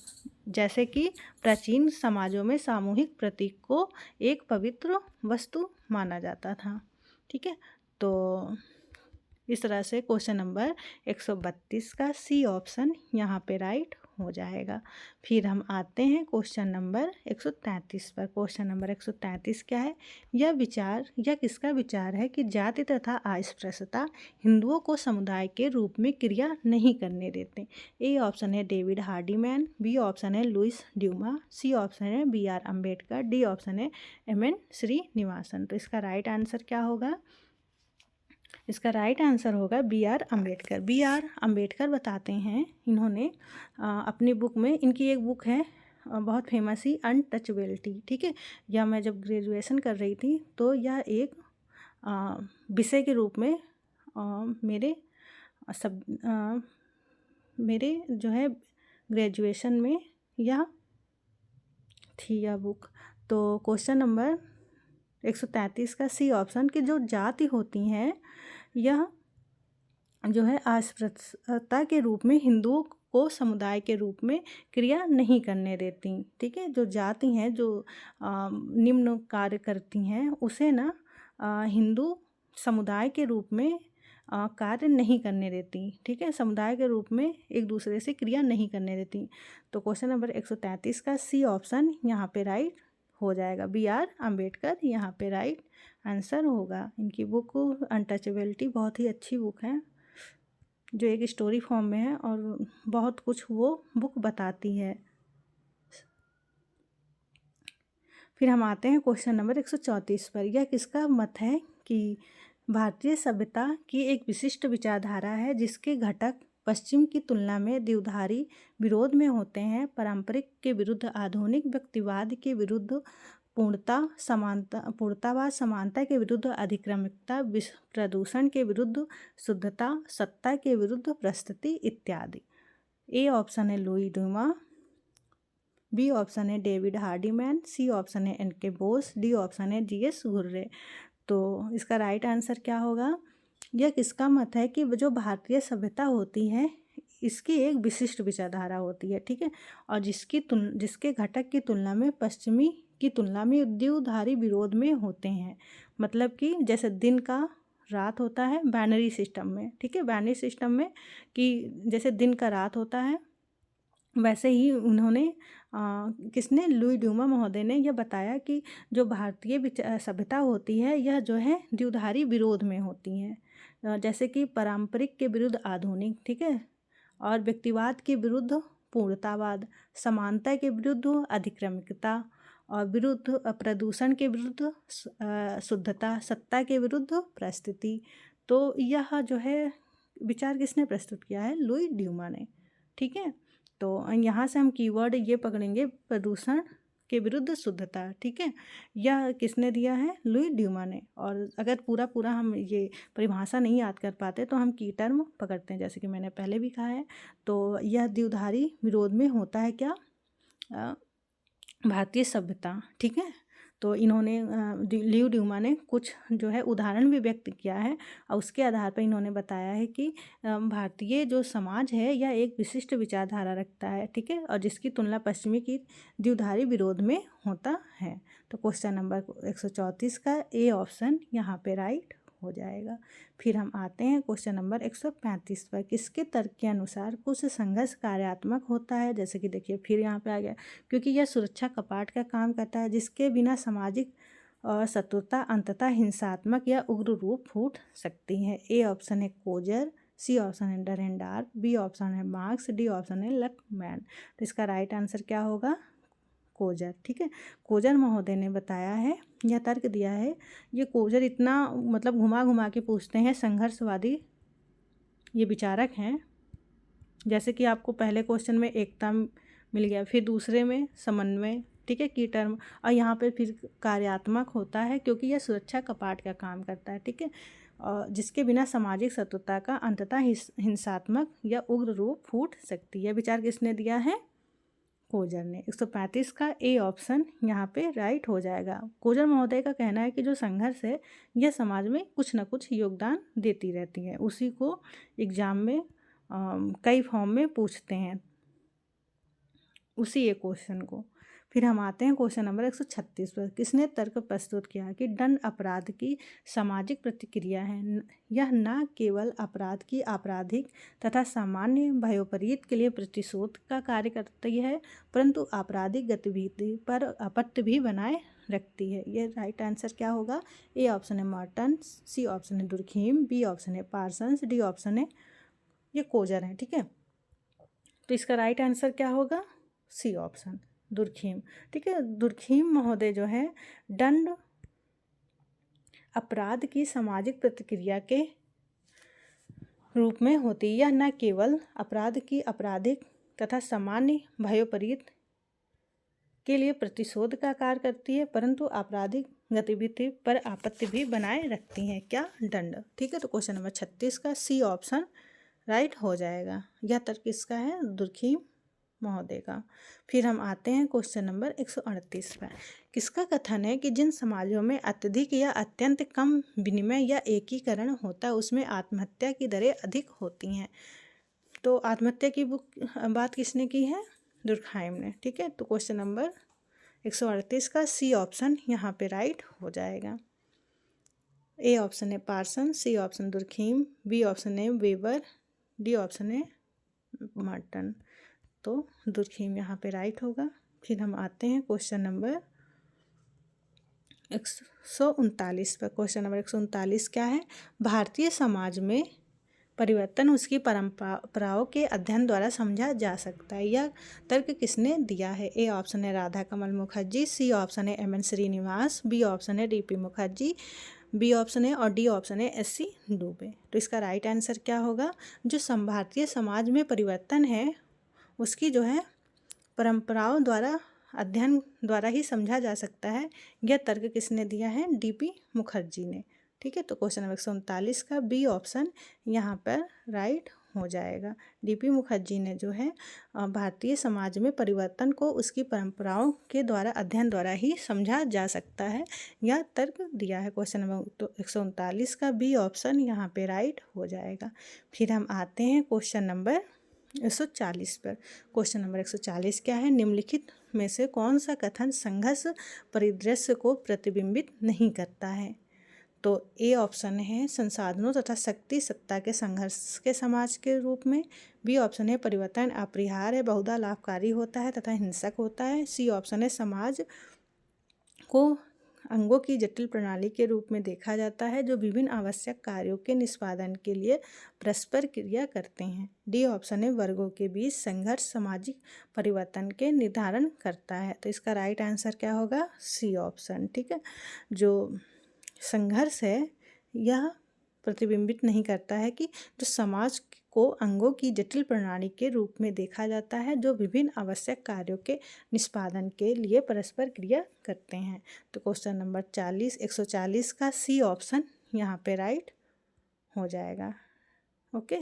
जैसे कि प्राचीन समाजों में सामूहिक प्रतीक को एक पवित्र वस्तु माना जाता था। ठीक है, तो इस तरह से क्वेश्चन नंबर 132 का सी ऑप्शन यहाँ पे राइट हो जाएगा। फिर हम आते हैं क्वेश्चन नंबर 133 पर। क्वेश्चन नंबर 133 क्या है? यह किसका विचार है कि जाति तथा अस्पृश्यता हिंदुओं को समुदाय के रूप में क्रिया नहीं करने देते? ए ऑप्शन है डेविड हार्डीमैन, बी ऑप्शन है लुइस ड्यूमा, सी ऑप्शन है B R Ambedkar, D option है एम.एन. श्रीनिवासन। तो इसका राइट आंसर क्या होगा? इसका राइट आंसर होगा B R Ambedkar. B R Ambedkar बताते हैं, इन्होंने अपनी बुक में, इनकी एक बुक है बहुत फेमस ही, अनटचेबिलिटी। ठीक है, यह मैं जब ग्रेजुएशन कर रही थी तो यह एक विषय के रूप में मेरे जो है ग्रेजुएशन में यह थी यह बुक। तो क्वेश्चन नंबर 133 का सी ऑप्शन की जो जाति होती हैं यह जो है अस्पृश्यता के रूप में हिंदुओं को समुदाय के रूप में क्रिया नहीं करने देती। ठीक है, जो जाति हैं जो निम्न कार्य करती हैं उसे ना हिंदू समुदाय के रूप में कार्य नहीं करने देती। ठीक है, समुदाय के रूप में एक दूसरे से क्रिया नहीं करने देती। तो क्वेश्चन नंबर 133 का सी ऑप्शन यहाँ पे राइट हो जाएगा। बी आर अम्बेडकर यहाँ पे राइट आंसर होगा। इनकी बुक अनटचेबिलिटी बहुत ही अच्छी बुक है जो एक स्टोरी फॉर्म में है और बहुत कुछ वो बुक बताती है। फिर हम आते हैं क्वेश्चन नंबर 134 पर। यह किसका मत है कि भारतीय सभ्यता की एक विशिष्ट विचारधारा है जिसके घटक पश्चिम की तुलना में द्विधारी विरोध में होते हैं। पारंपरिक के विरुद्ध आधुनिक, व्यक्तिवाद के विरुद्ध पूर्णतावाद, समानता के विरुद्ध अधिक्रमिकता, प्रदूषण के विरुद्ध शुद्धता, सत्ता के विरुद्ध प्रस्तुति इत्यादि। ए ऑप्शन है लुई ड्यूमा, बी ऑप्शन है डेविड हार्डीमैन, सी ऑप्शन है एन.के. बोस, डी ऑप्शन है जी.एस. घुर्रे। तो इसका राइट आंसर क्या होगा? यह किसका मत है कि जो भारतीय सभ्यता होती है इसकी एक विशिष्ट विचारधारा होती है, ठीक है, और जिसके घटक की तुलना में पश्चिमी की तुलना में द्विधारी विरोध में होते हैं। मतलब कि जैसे दिन का रात होता है बाइनरी सिस्टम में, ठीक है, बाइनरी सिस्टम में कि जैसे दिन का रात होता है, वैसे ही उन्होंने किसने, लुई ड्यूमा महोदय ने यह बताया कि जो भारतीय सभ्यता होती है यह जो है द्विधारी विरोध में होती है। जैसे कि पारंपरिक के विरुद्ध आधुनिक, ठीक है, और व्यक्तिवाद के विरुद्ध पूर्णतावाद, समानता के विरुद्ध अधिक्रमिकता, और विरुद्ध प्रदूषण के विरुद्ध शुद्धता, सत्ता के विरुद्ध परिस्थिति। तो यह जो है विचार किसने प्रस्तुत किया है? लुई ड्यूमा ने, ठीक है। तो यहाँ से हम कीवर्ड ये पकड़ेंगे, प्रदूषण के विरुद्ध शुद्धता, ठीक है, यह किसने दिया है? लुई ड्यूमा ने। और अगर पूरा हम ये परिभाषा नहीं याद कर पाते तो हम की टर्म पकड़ते हैं, जैसे कि मैंने पहले भी कहा है। तो यह द्विधारी विरोध में होता है क्या? भारतीय सभ्यता, ठीक है। तो इन्होंने लुई ड्यूमा ने कुछ जो है उदाहरण भी व्यक्त किया है और उसके आधार पर इन्होंने बताया है कि भारतीय जो समाज है यह एक विशिष्ट विचारधारा रखता है, ठीक है, और जिसकी तुलना पश्चिमी की द्विधारी विरोध में होता है। तो क्वेश्चन नंबर 134 का ए ऑप्शन यहाँ पे राइट हो जाएगा। फिर हम आते हैं क्वेश्चन नंबर 135 पर। किसके तर्क के अनुसार कुछ संघर्ष कार्यात्मक होता है? जैसे कि देखिए फिर यहाँ पे आ गया, क्योंकि यह सुरक्षा कपाट का काम करता है जिसके बिना सामाजिक शत्रुता अंततः हिंसात्मक या उग्र रूप फूट सकती है। ए ऑप्शन है कोजर, सी ऑप्शन है डरहेंडार्फ, बी ऑप्शन है मार्क्स, डी ऑप्शन है लकमैन। तो इसका राइट आंसर क्या होगा? कोजर, ठीक है। कोजर महोदय ने बताया है, यह तर्क दिया है। ये कोजर इतना मतलब घुमा के पूछते हैं, संघर्षवादी ये विचारक हैं। जैसे कि आपको पहले क्वेश्चन में एकता मिल गया, फिर दूसरे में समन्वय, ठीक है, की टर्म, और यहाँ पे फिर कार्यात्मक होता है क्योंकि यह सुरक्षा कपाट का काम करता है, ठीक है, और जिसके बिना सामाजिक शत्रुता का अंततः हिंसात्मक या उग्र रूप फूट सकती है। विचार किसने दिया है? कोजर ने। 135 का ए ऑप्शन यहाँ पे राइट हो जाएगा। कोजर महोदय का कहना है कि जो संघर्ष है यह समाज में कुछ न कुछ योगदान देती रहती है, उसी को एग्जाम में कई फॉर्म में पूछते हैं, उसी एक क्वेश्चन को। फिर हम आते हैं क्वेश्चन नंबर 136 पर। किसने तर्क प्रस्तुत किया कि दंड अपराध की सामाजिक प्रतिक्रिया है? यह न केवल अपराध की आपराधिक तथा सामान्य भयोपरीत के लिए प्रतिशोध का कार्य करती है, परंतु आपराधिक गतिविधि पर आपत्ति भी बनाए रखती है। ये राइट आंसर क्या होगा? ए ऑप्शन है मॉर्टन, सी ऑप्शन है दुर्खीम, बी ऑप्शन है पार्सन्स, डी ऑप्शन है ये कोजर है, ठीक है। तो इसका राइट आंसर क्या होगा? सी ऑप्शन दुर्खीम, ठीक है। दुर्खीम महोदय जो है दंड अपराध की सामाजिक प्रतिक्रिया के रूप में होती है। यह न केवल अपराध की आपराधिक तथा सामान्य भयोपरीत के लिए प्रतिशोध का कार्य करती है, परंतु आपराधिक गतिविधि पर आपत्ति भी बनाए रखती है। क्या? दंड, ठीक है। तो क्वेश्चन नंबर 36 का सी ऑप्शन राइट हो जाएगा। यह तर्क किसका है? दुर्खीम महोदय का। फिर हम आते हैं क्वेश्चन नंबर 138 पर। किसका कथन है कि जिन समाजों में अत्यधिक या अत्यंत कम विनिमय या एकीकरण होता है उसमें आत्महत्या की दरें अधिक होती हैं? तो आत्महत्या की बात किसने की है? दुर्खीम ने, ठीक है। तो क्वेश्चन नंबर 138 का सी ऑप्शन यहाँ पे राइट हो जाएगा। ए ऑप्शन है Parson, C option Durkheim, B option है वेबर, डी ऑप्शन है मॉर्टन। तो दुर्खीम यहाँ पे राइट होगा। फिर हम आते हैं क्वेश्चन नंबर 139 पर। क्वेश्चन नंबर 139 क्या है? भारतीय समाज में परिवर्तन उसकी परंपराओं के अध्ययन द्वारा समझा जा सकता है। यह तर्क किसने दिया है? ए ऑप्शन है राधा कमल मुखर्जी, सी ऑप्शन है एम.एन. श्रीनिवास, बी ऑप्शन है डी.पी. मुखर्जी, बी ऑप्शन है, और डी ऑप्शन है एस.सी. डुबे। तो इसका राइट आंसर क्या होगा? जो भारतीय समाज में परिवर्तन है उसकी जो है परंपराओं द्वारा अध्ययन द्वारा ही समझा जा सकता है। यह तर्क किसने दिया है? डी.पी. मुखर्जी ने। ठीक है, तो क्वेश्चन नंबर 139 का बी ऑप्शन यहाँ पर राइट हो जाएगा। डी.पी. मुखर्जी ने जो है भारतीय समाज में परिवर्तन को उसकी परंपराओं के द्वारा अध्ययन द्वारा ही समझा जा सकता है, यह तर्क दिया है। क्वेश्चन नंबर 139 का बी ऑप्शन यहाँ पे राइट हो जाएगा। फिर हम आते हैं क्वेश्चन नंबर 140 पर। क्वेश्चन नंबर 140 क्या है? निम्नलिखित में से कौन सा कथन संघर्ष परिदृश्य को प्रतिबिंबित नहीं करता है? तो ए ऑप्शन है संसाधनों तथा शक्ति सत्ता के संघर्ष के समाज के रूप में। बी ऑप्शन है परिवर्तन अपरिहार्य है, बहुधा लाभकारी होता है तथा हिंसक होता है। सी ऑप्शन है समाज को अंगों की जटिल प्रणाली के रूप में देखा जाता है जो विभिन्न आवश्यक कार्यों के निष्पादन के लिए परस्पर क्रिया करते हैं। डी ऑप्शन है वर्गों के बीच संघर्ष सामाजिक परिवर्तन के निर्धारण करता है। तो इसका राइट आंसर क्या होगा? C option. ठीक है, जो संघर्ष है यह प्रतिबिंबित नहीं करता है कि जो समाज को अंगों की जटिल प्रणाली के रूप में देखा जाता है जो विभिन्न आवश्यक कार्यों के निष्पादन के लिए परस्पर क्रिया करते हैं। तो क्वेश्चन नंबर 140 का सी ऑप्शन यहाँ पे राइट हो जाएगा। ओके,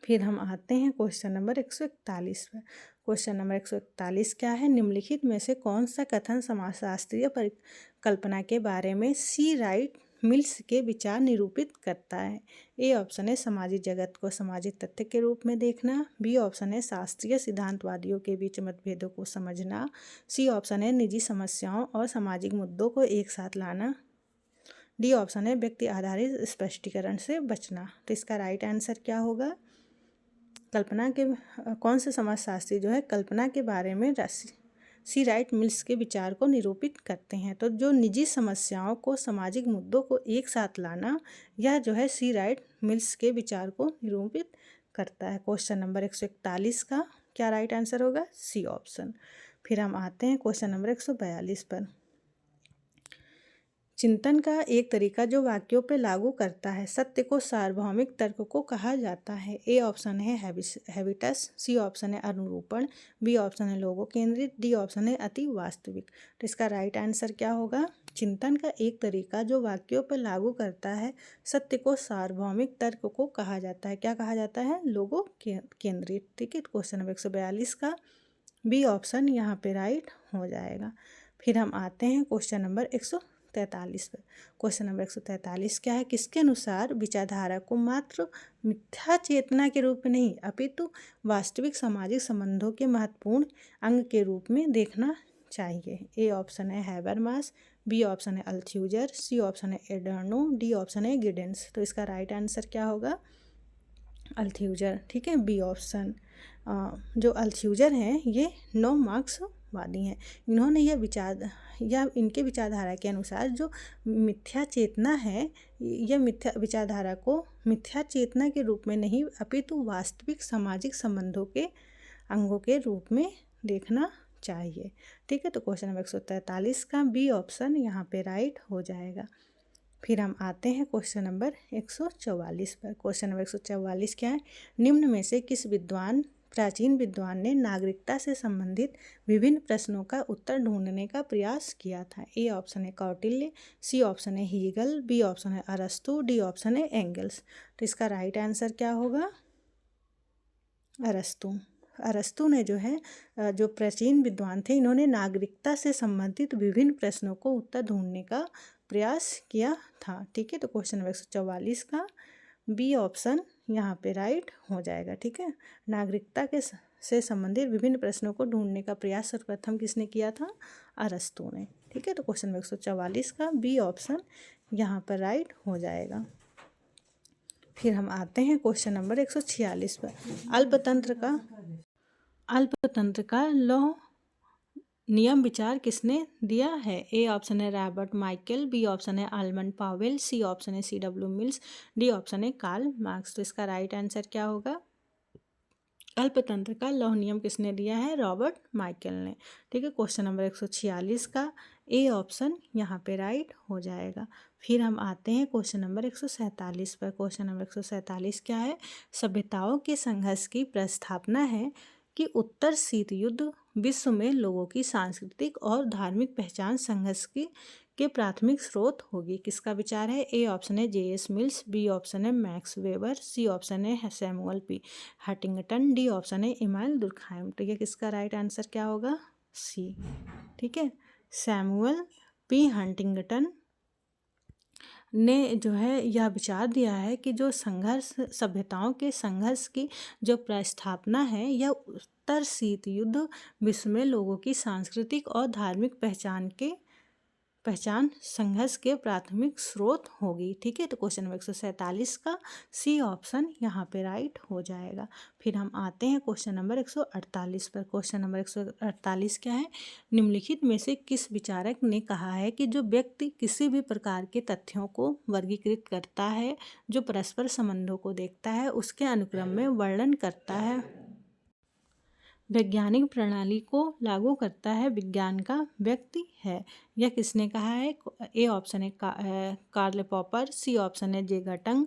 फिर हम आते हैं क्वेश्चन नंबर 141 पर। क्वेश्चन नंबर 141 क्या है? निम्नलिखित में से कौन सा कथन समाजशास्त्रीय परिकल्पना के बारे में सी राइट मिल्स के विचार निरूपित करता है? ए ऑप्शन है सामाजिक जगत को सामाजिक तथ्य के रूप में देखना। बी ऑप्शन है शास्त्रीय सिद्धांतवादियों के बीच मतभेदों को समझना। सी ऑप्शन है निजी समस्याओं और सामाजिक मुद्दों को एक साथ लाना। डी ऑप्शन है व्यक्ति आधारित स्पष्टीकरण से बचना। तो इसका राइट आंसर क्या होगा? कल्पना के कौन से समाजशास्त्री जो है कल्पना के बारे में सी राइट मिल्स के विचार को निरूपित करते हैं? तो जो निजी समस्याओं को सामाजिक मुद्दों को एक साथ लाना, यह जो है सी राइट मिल्स के विचार को निरूपित करता है। क्वेश्चन नंबर 141 का क्या राइट आंसर होगा? C option. फिर हम आते हैं क्वेश्चन नंबर 142 पर। चिंतन का एक तरीका जो वाक्यों पर लागू करता है सत्य को सार्वभौमिक तर्क को कहा जाता है। ए ऑप्शन है हैबिटस। सी ऑप्शन है अनुरूपण। बी ऑप्शन है लोगो केंद्रित। डी ऑप्शन है अति वास्तविक। तो इसका राइट आंसर क्या होगा? चिंतन का एक तरीका जो वाक्यों पर लागू करता है सत्य को सार्वभौमिक तर्क को कहा जाता है। क्या कहा जाता है? लोगो केंद्रित। ठीक है, क्वेश्चन नंबर 142 का बी ऑप्शन यहाँ पे राइट हो जाएगा। फिर हम आते हैं क्वेश्चन नंबर 143 पर। क्वेश्चन नंबर 143 क्या है? किसके अनुसार विचारधारा को मात्र मिथ्या चेतना के रूप में नहीं अपितु वास्तविक सामाजिक संबंधों के महत्वपूर्ण अंग के रूप में देखना चाहिए? ए ऑप्शन है हैबरमास। बी ऑप्शन है अल्थ्यूजर। सी ऑप्शन है एडर्नो। डी ऑप्शन है गिडेंस। तो इसका राइट आंसर क्या होगा? अल्थ्यूजर। ठीक है, बी ऑप्शन। जो अल्थ्यूजर हैं ये 9 मार्क्सवादी हैं। इन्होंने इनके विचारधारा के अनुसार जो मिथ्या चेतना है यह मिथ्या विचारधारा को मिथ्या चेतना के रूप में नहीं अपितु वास्तविक सामाजिक संबंधों के अंगों के रूप में देखना चाहिए। ठीक है, तो क्वेश्चन नंबर 143 का बी ऑप्शन यहाँ पे राइट हो जाएगा। फिर हम आते हैं क्वेश्चन नंबर 144 पर। क्वेश्चन नंबर 144 क्या है? निम्न में से किस प्राचीन विद्वान ने नागरिकता से संबंधित विभिन्न प्रश्नों का उत्तर ढूंढने का प्रयास किया था? ए ऑप्शन है कौटिल्य। सी ऑप्शन है हीगल। बी ऑप्शन है अरस्तु। डी ऑप्शन है एंगल्स। तो इसका राइट आंसर क्या होगा? अरस्तु। अरस्तु ने जो है जो प्राचीन विद्वान थे इन्होंने नागरिकता से संबंधित विभिन्न प्रश्नों को उत्तर ढूंढने का प्रयास किया था। ठीक है, तो क्वेश्चन नंबर 144 का बी ऑप्शन यहाँ पे राइट हो जाएगा। ठीक है, नागरिकता से संबंधित विभिन्न प्रश्नों को ढूंढने का प्रयास सर्वप्रथम किसने किया था? अरस्तु ने। ठीक है, तो क्वेश्चन नंबर 144 का बी ऑप्शन यहाँ पर राइट हो जाएगा। फिर हम आते हैं क्वेश्चन नंबर 146 पर। अल्पतंत्र का लौह नियम विचार किसने दिया है? ए ऑप्शन है रॉबर्ट माइकल। बी ऑप्शन है आलमंड पावेल। सी ऑप्शन है C.W. मिल्स। डी ऑप्शन है कार्ल मार्क्स। तो इसका राइट आंसर क्या होगा? अल्पतंत्र का लौह नियम किसने दिया है? रॉबर्ट माइकल ने। ठीक है, क्वेश्चन नंबर 146 का ए ऑप्शन यहाँ पे राइट हो जाएगा। फिर हम आते हैं क्वेश्चन नंबर 147 पर। क्वेश्चन नंबर 147 क्या है? सभ्यताओं के संघर्ष की प्रस्तावना है कि उत्तर शीत युद्ध विश्व में लोगों की सांस्कृतिक और धार्मिक पहचान संघर्ष की के प्राथमिक स्रोत होगी। किसका विचार है? ए ऑप्शन है जे.एस. मिल्स, बी ऑप्शन है मैक्स वेबर, सी ऑप्शन है Samuel P Huntington, D option है इमानुएल दुर्खाइम। तो ये किसका राइट आंसर क्या होगा? सी। ठीक है, सैमुअल पी हंटिंगटन ने जो है यह विचार दिया है कि जो संघर्ष, सभ्यताओं के संघर्ष की जो प्रस्थापना है, यह उत्तर शीत युद्ध विश्व में लोगों की सांस्कृतिक और धार्मिक पहचान संघर्ष के प्राथमिक स्रोत होगी। ठीक है, तो क्वेश्चन नंबर 147 का सी ऑप्शन यहाँ पे राइट हो जाएगा। फिर हम आते हैं क्वेश्चन नंबर 148 पर। क्वेश्चन नंबर 148 क्या है? निम्नलिखित में से किस विचारक ने कहा है कि जो व्यक्ति किसी भी प्रकार के तथ्यों को वर्गीकृत करता है, जो परस्पर संबंधों को देखता है, उसके अनुक्रम में वर्णन करता है, वैज्ञानिक प्रणाली को लागू करता है, विज्ञान का व्यक्ति है? यह किसने कहा है? ए ऑप्शन है कार्ल पॉपर, सी ऑप्शन है जे गटंग,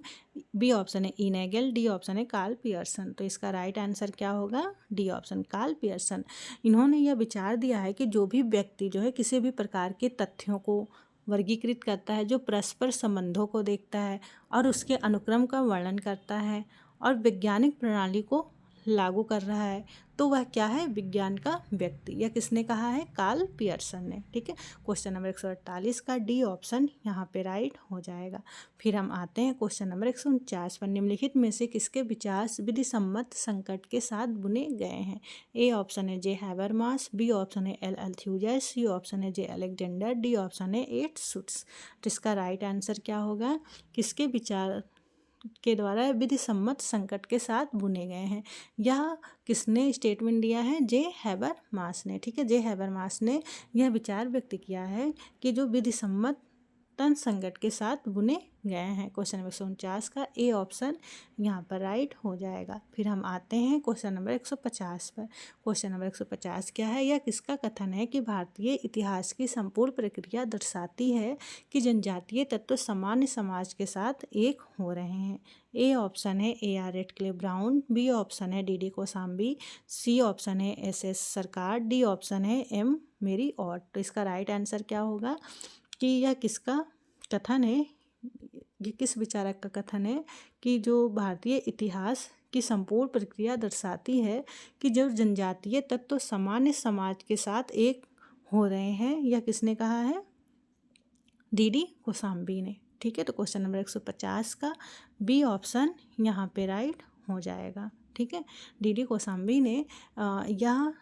बी ऑप्शन है ई नेगल, डी ऑप्शन है कार्ल पियर्सन। तो इसका राइट आंसर क्या होगा? D option, Karl Pearson. इन्होंने यह विचार दिया है कि जो भी व्यक्ति जो है किसी भी प्रकार के तथ्यों को वर्गीकृत करता है, जो परस्पर संबंधों को देखता है और उसके अनुक्रम का वर्णन करता है और वैज्ञानिक प्रणाली को लागू कर रहा है, तो वह क्या है? विज्ञान का व्यक्ति। यह किसने कहा है? कार्ल पियर्सन ने। ठीक है, क्वेश्चन नंबर 148 का डी ऑप्शन यहाँ पे राइट हो जाएगा। फिर हम आते हैं क्वेश्चन नंबर 149 पर। निम्नलिखित में से किसके विचार विधि सम्मत संकट के साथ बुने गए हैं? ए ऑप्शन है जे हैबरमास, बी ऑप्शन है एल अल्थ्यूजर, सी ऑप्शन है जे अलेक्जेंडर, डी ऑप्शन है एट शुट्स। तो इसका राइट आंसर क्या होगा? किसके विचार के द्वारा विधि सम्मत संकट के साथ बुने गए हैं? यह किसने स्टेटमेंट दिया है? जे हैबरमास ने। ठीक है, जे हैबरमास ने यह विचार व्यक्त किया है कि जो विधि सम्मत तन संकट के साथ बुने गए हैं। क्वेश्चन नंबर 149 का ए ऑप्शन यहाँ पर राइट हो जाएगा। फिर हम आते हैं क्वेश्चन नंबर 150 पर। क्वेश्चन नंबर 150 क्या है? यह किसका कथन है कि भारतीय इतिहास की संपूर्ण प्रक्रिया दर्शाती है कि जनजातीय तत्व सामान्य समाज के साथ एक हो रहे हैं? ए ऑप्शन है A.R. Radcliffe brown, B option है D.D. कोसाम्बी, सी ऑप्शन है S.S. सरकार, डी ऑप्शन है M. मेरी ऑट। तो इसका राइट आंसर क्या होगा कि यह किसका कथन है, ये किस विचारक का कथन है कि जो भारतीय इतिहास की संपूर्ण प्रक्रिया दर्शाती है कि जो जनजातीय तत्व सामान्य समाज के साथ एक हो रहे हैं? यह किसने कहा है? D.D. कोसाम्बी ने। ठीक है, तो क्वेश्चन नंबर 150 का बी ऑप्शन यहाँ पे राइट हो जाएगा। ठीक है, D.D. कोसाम्बी ने यह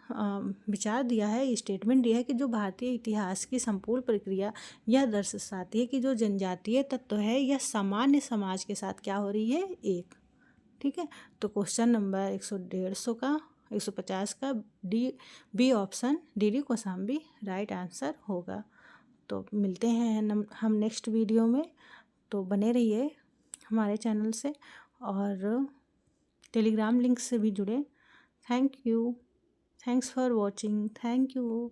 विचार दिया है, स्टेटमेंट दिया है कि जो भारतीय इतिहास की संपूर्ण प्रक्रिया यह दर्शाती है कि जो जनजातीय तत्व है यह सामान्य समाज के साथ क्या हो रही है? एक। ठीक है, तो क्वेश्चन नंबर 150 का B option D.D. Kosambi right answer होगा। तो मिलते हैं हम नेक्स्ट वीडियो में। तो बने रहिए हमारे चैनल से और टेलीग्राम लिंक से भी जुड़े। Thank you, thanks for watching, thank you.